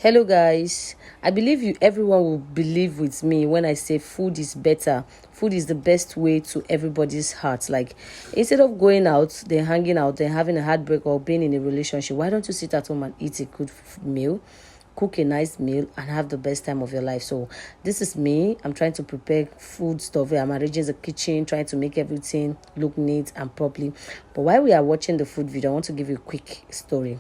Hello guys, I believe everyone will believe with me when I say food is better. Food is the best way to everybody's heart. Like, instead of going out, then hanging out, then having a heartbreak or being in a relationship, why don't you sit at home and eat a good meal, cook a nice meal, and have the best time of your life? So this is me. I'm trying to prepare food stuff. I'm arranging the kitchen, trying to make everything look neat and properly. But while we are watching the food video, I want to give you a quick story.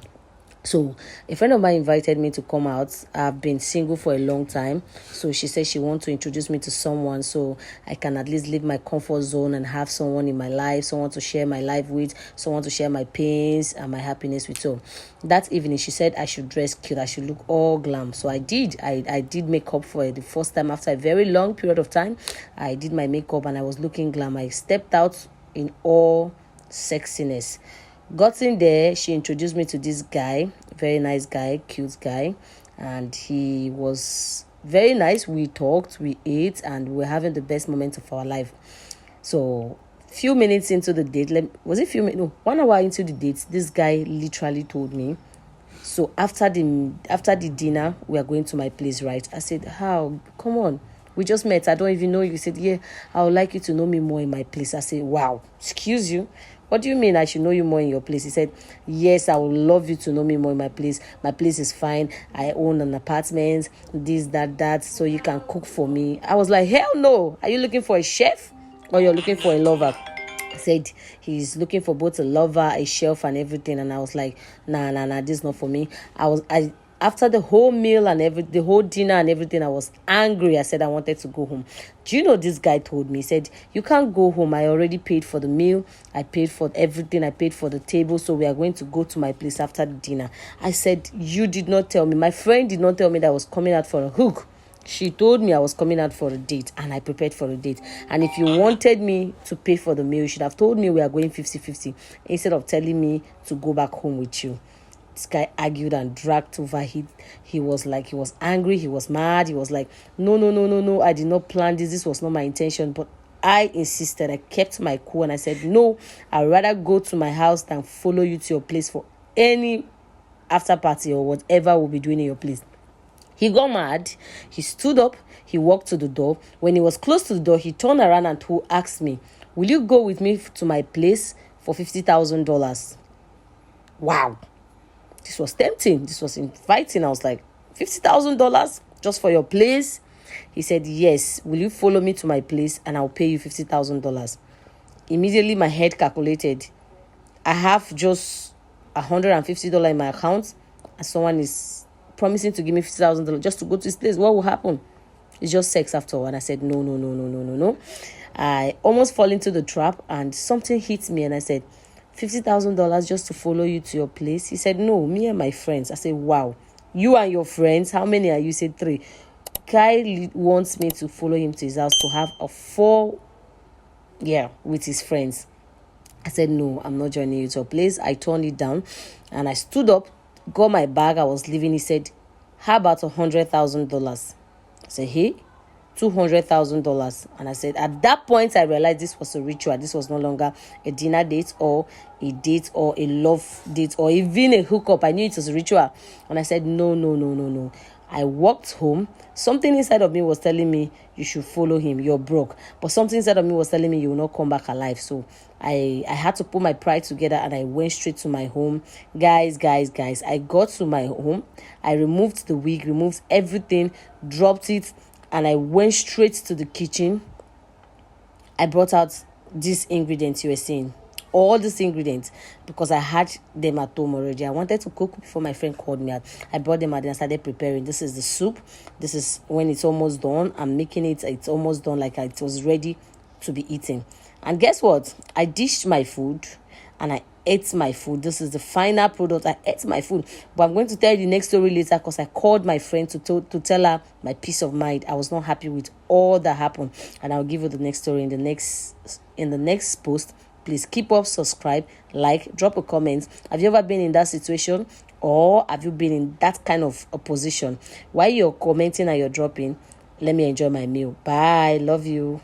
So a friend of mine invited me to come out. I've been single for a long time, so she said she wants to introduce me to someone so I can at least leave my comfort zone and have someone in my life, someone to share my life with, someone to share my pains and my happiness with. So that evening she said I should dress cute, I should look all glam. So I did. I did makeup for the first time after a very long period of time. I did my makeup and I was looking glam. I stepped out in all sexiness. Got in there, she introduced me to this guy, very nice guy, cute guy, and he was very nice. We talked, we ate, and we were having the best moment of our life. So few minutes into the date, 1 hour into the date, this guy literally told me, so after the dinner, we are going to my place, right? I said, how? Come on. We just met. I don't even know you. He said, yeah, I would like you to know me more in my place. I said, wow, excuse you. What do you mean I should know you more in your place? He said, yes, I would love you to know me more in my place. My place is fine. I own an apartment, this, that, so you can cook for me. I was like, hell no. Are you looking for a chef or you're looking for a lover? He said he's looking for both a lover, a chef, and everything. And I was like, nah, this is not for me. After the whole meal and the whole dinner and everything, I was angry. I said I wanted to go home. Do you know this guy told me? He said, you can't go home. I already paid for the meal. I paid for everything. I paid for the table. So we are going to go to my place after the dinner. I said, you did not tell me. My friend did not tell me that I was coming out for a hook. She told me I was coming out for a date and I prepared for a date. And if you wanted me to pay for the meal, you should have told me we are going 50-50 instead of telling me to go back home with you. This guy argued and dragged over. He was angry, he was mad, he was like, no, I did not plan this was not my intention. But I insisted. I kept my cool and I said, no, I'd rather go to my house than follow you to your place for any after party or whatever we'll be doing in your place. He got mad. He stood up. He walked to the door. When he was close to the door, he turned around and asked me, will you go with me to my place for $50,000? Wow. This was tempting. This was inviting. I was like, $50,000 just for your place? He said, yes. Will you follow me to my place and I'll pay you $50,000? Immediately, my head calculated. I have just $150 in my account and someone is promising to give me $50,000 just to go to his place. What will happen? It's just sex after all. And I said, no. I almost fall into the trap and something hit me and I said, $50,000 just to follow you to your place? He said, no, me and my friends. I said, wow, you and your friends? How many are you? He said, 3. Guy wants me to follow him to his house to have a 4 with his friends. I said, no, I'm not joining you to your place. I turned it down and I stood up, got my bag. I was leaving. He said, how about $100,000? I said, hey, $200,000. And I said, at that point, I realized this was a ritual. This was no longer a dinner date or a date or a love date or even a hookup. I knew it was a ritual. And I said, no. I walked home. Something inside of me was telling me, you should follow him. You're broke. But something inside of me was telling me, you will not come back alive. So I had to put my pride together and I went straight to my home. Guys, I got to my home. I removed the wig, removed everything, dropped it, and I went straight to the kitchen. I brought out these ingredients you were seeing. All these ingredients, because I had them at home already. I wanted to cook before my friend called me out. I brought them out and I started preparing. This is the soup. This is when it's almost done. I'm making it. It's almost done, like it was ready to be eaten. And guess what? I dished my food and I ate my food. This is the final product. I ate my food. But I'm going to tell you the next story later because I called my friend to tell her my peace of mind. I was not happy with all that happened. And I'll give you the next story in the next post. Please keep up, subscribe, like, drop a comment. Have you ever been in that situation or have you been in that kind of a position? While you're commenting and you're dropping, let me enjoy my meal. Bye. Love you.